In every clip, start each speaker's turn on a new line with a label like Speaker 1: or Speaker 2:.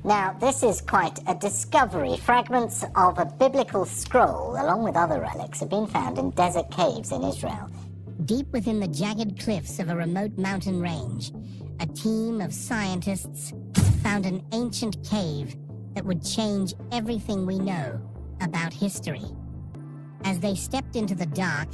Speaker 1: Now, this is quite a discovery. Fragments of a biblical scroll, along with other relics, have been found in desert caves in Israel.
Speaker 2: Deep within the jagged cliffs of a remote mountain range, a team of scientists found an ancient cave that would change everything we know about history. As they stepped into the dark,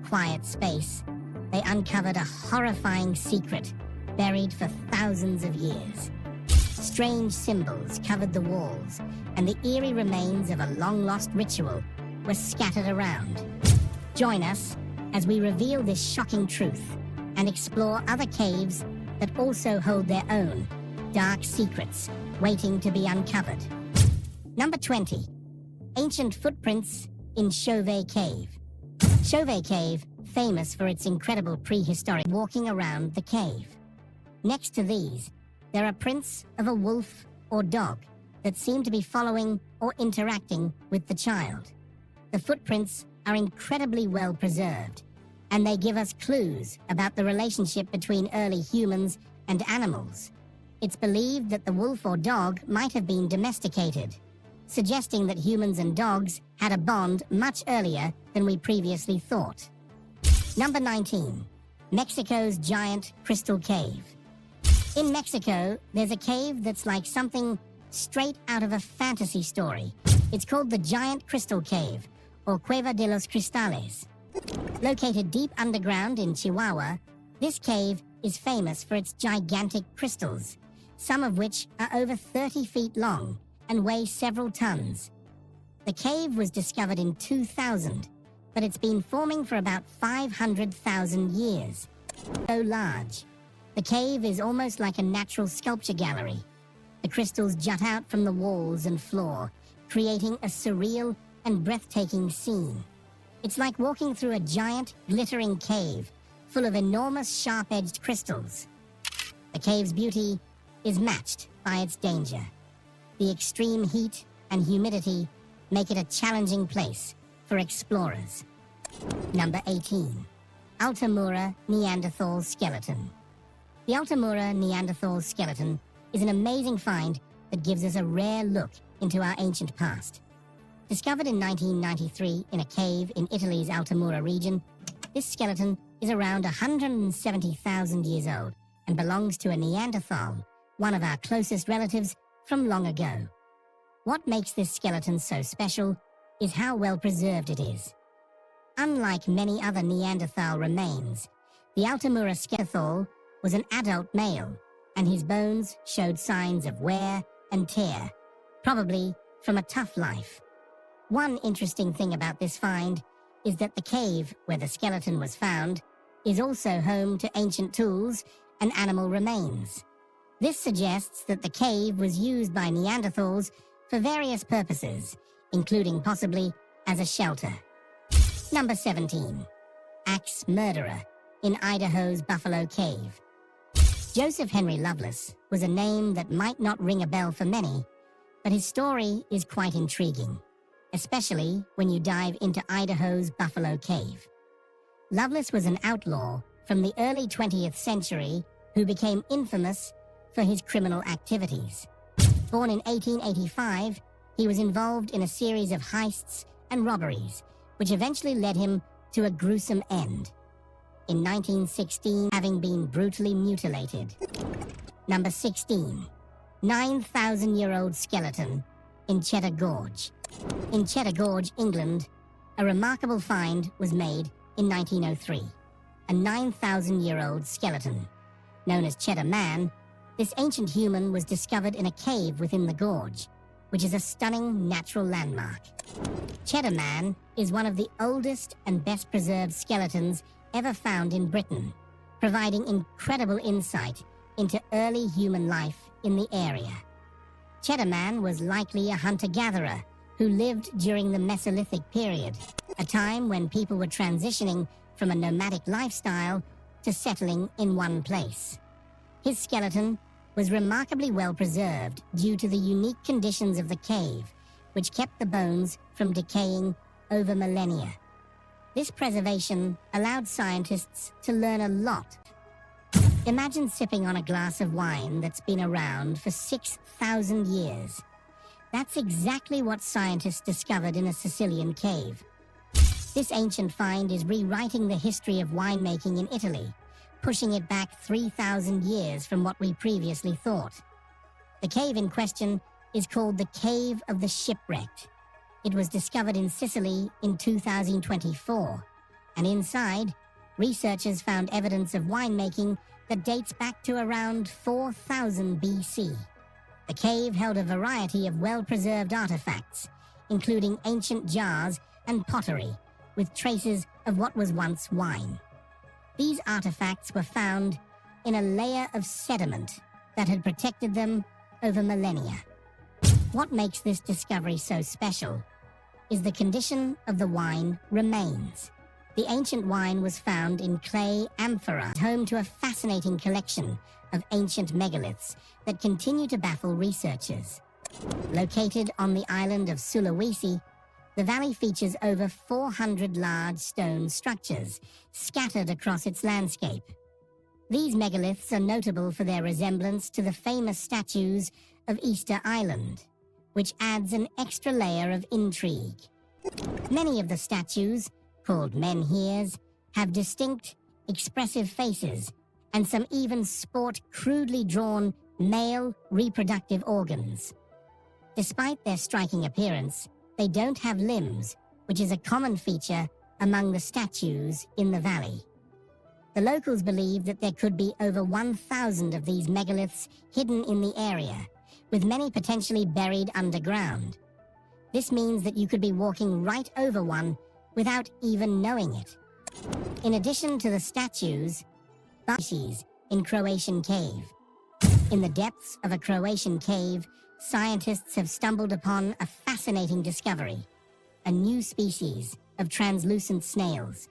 Speaker 2: quiet space, they uncovered a horrifying secret buried for thousands of years. Strange symbols covered the walls, and the eerie remains of a long-lost ritual were scattered around. Join us as we reveal this shocking truth and explore other caves that also hold their own dark secrets waiting to be uncovered. Number 20. Ancient footprints in Chauvet Cave. Chauvet Cave, famous for its incredible prehistoric walking around the cave. Next to these, there are prints of a wolf or dog that seem to be following or interacting with the child. The footprints are incredibly well preserved, and they give us clues about the relationship between early humans and animals. It's believed that the wolf or dog might have been domesticated, suggesting that humans and dogs had a bond much earlier than we previously thought. Number 19. Mexico's Giant Crystal Cave. In Mexico, there's a cave that's like something straight out of a fantasy story. It's called the Giant Crystal Cave, or Cueva de los Cristales. Located deep underground in Chihuahua, this cave is famous for its gigantic crystals, some of which are over 30 feet long and weigh several tons. The cave was discovered in 2000, but it's been forming for about 500,000 years. So large. The cave is almost like a natural sculpture gallery. The crystals jut out from the walls and floor, creating a surreal and breathtaking scene. It's like walking through a giant, glittering cave full of enormous, sharp-edged crystals. The cave's beauty is matched by its danger. The extreme heat and humidity make it a challenging place for explorers. Number 18. Altamura Neanderthal Skeleton. The Altamura Neanderthal skeleton is an amazing find that gives us a rare look into our ancient past. Discovered in 1993 in a cave in Italy's Altamura region, this skeleton is around 170,000 years old and belongs to a Neanderthal, one of our closest relatives from long ago. What makes this skeleton so special is how well preserved it is. Unlike many other Neanderthal remains, the Altamura skeleton was an adult male, and his bones showed signs of wear and tear, probably from a tough life. One interesting thing about this find is that the cave where the skeleton was found is also home to ancient tools and animal remains. This suggests that the cave was used by Neanderthals for various purposes, including possibly as a shelter. Number 17. Axe Murderer in Idaho's Buffalo Cave. Joseph Henry Loveless was a name that might not ring a bell for many, but his story is quite intriguing, especially when you dive into Idaho's Buffalo Cave. Loveless was an outlaw from the early 20th century who became infamous for his criminal activities. Born in 1885, he was involved in a series of heists and robberies, which eventually led him to a gruesome end. In 1916, having been brutally mutilated. Number 16. 9,000-year-old skeleton in Cheddar Gorge. In Cheddar Gorge, England, a remarkable find was made in 1903. A 9,000-year-old skeleton. Known as Cheddar Man, this ancient human was discovered in a cave within the gorge, which is a stunning natural landmark. Cheddar Man is one of the oldest and best preserved skeletons ever found in Britain, providing incredible insight into early human life in the area. Cheddar Man was likely a hunter-gatherer who lived during the Mesolithic period, a time when people were transitioning from a nomadic lifestyle to settling in one place. His skeleton was remarkably well preserved due to the unique conditions of the cave, which kept the bones from decaying over millennia. This preservation allowed scientists to learn a lot. Imagine sipping on a glass of wine that's been around for 6,000 years. That's exactly what scientists discovered in a Sicilian cave. This ancient find is rewriting the history of winemaking in Italy, pushing it back 3,000 years from what we previously thought. The cave in question is called the Cave of the Shipwrecked. It was discovered in Sicily in 2024, and inside, researchers found evidence of winemaking that dates back to around 4000 BC. The cave held a variety of well-preserved artifacts, including ancient jars and pottery, with traces of what was once wine. These artifacts were found in a layer of sediment that had protected them over millennia. What makes this discovery so special is the condition of the wine remains. The ancient wine was found in clay amphora, home to a fascinating collection of ancient megaliths that continue to baffle researchers. Located on the island of Sulawesi, the valley features over 400 large stone structures scattered across its landscape. These megaliths are notable for their resemblance to the famous statues of Easter Island, which adds an extra layer of intrigue. Many of the statues, called menhirs, have distinct, expressive faces, and some even sport crudely drawn male reproductive organs. Despite their striking appearance, they don't have limbs, which is a common feature among the statues in the valley. The locals believe that there could be over 1,000 of these megaliths hidden in the area, with many potentially buried underground. This means that you could be walking right over one without even knowing it. In addition to the statues, species in Croatian cave. In the depths of a Croatian cave, scientists have stumbled upon a fascinating discovery, a new species of translucent snails.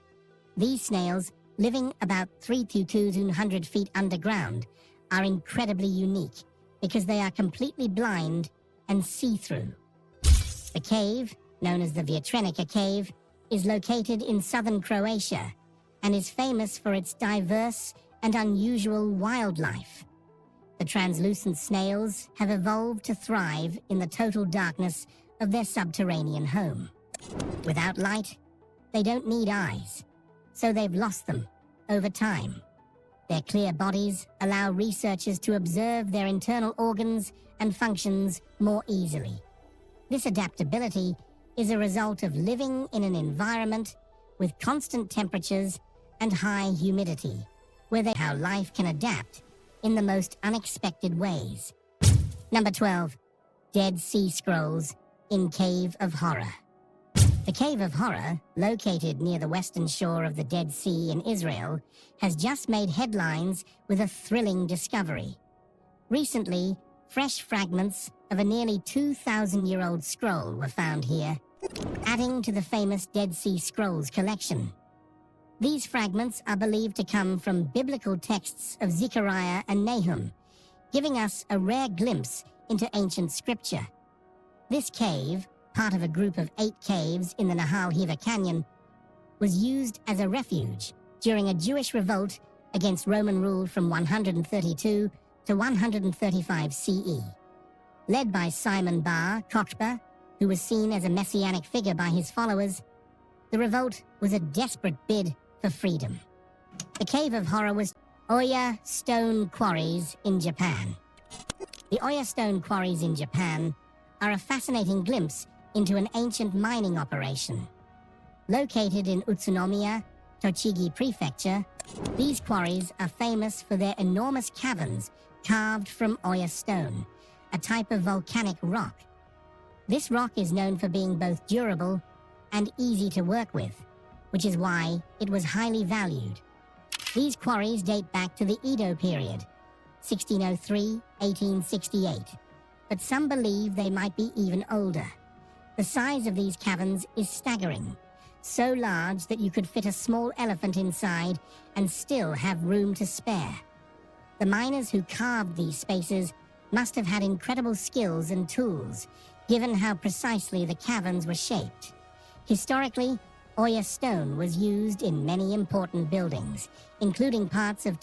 Speaker 2: These snails, living about 3 to 200 feet underground, are incredibly unique because they are completely blind and see-through. The cave, known as the Vjetrenica Cave, is located in southern Croatia and is famous for its diverse and unusual wildlife. The translucent snails have evolved to thrive in the total darkness of their subterranean home. Without light, they don't need eyes, so they've lost them over time. Their clear bodies allow researchers to observe their internal organs and functions more easily. This adaptability is a result of living in an environment with constant temperatures and high humidity, where how life can adapt in the most unexpected ways. Number 12. Dead Sea Scrolls in Cave of Horror. The Cave of Horror, located near the western shore of the Dead Sea in Israel, has just made headlines with a thrilling discovery. Recently, fresh fragments of a nearly 2,000-year-old scroll were found here, adding to the famous Dead Sea Scrolls collection. These fragments are believed to come from biblical texts of Zechariah and Nahum, giving us a rare glimpse into ancient scripture. This cave, part of a group of 8 caves in the Nahal Hiva Canyon, was used as a refuge during a Jewish revolt against Roman rule from 132 to 135 CE. Led by Simon Bar Kokhba, who was seen as a messianic figure by his followers, the revolt was a desperate bid for freedom. The Cave of Horror was Oya Stone Quarries in Japan. The Oya Stone Quarries in Japan are a fascinating glimpse into an ancient mining operation. Located in Utsunomiya, Tochigi Prefecture, these quarries are famous for their enormous caverns carved from Oya stone, a type of volcanic rock. This rock is known for being both durable and easy to work with, which is why it was highly valued. These quarries date back to the Edo period, 1603-1868, but some believe they might be even older. The size of these caverns is staggering, so large that you could fit a small elephant inside and still have room to spare. The miners who carved these spaces must have had incredible skills and tools, given how precisely the caverns were shaped. Historically, Oya stone was used in many important buildings, including parts of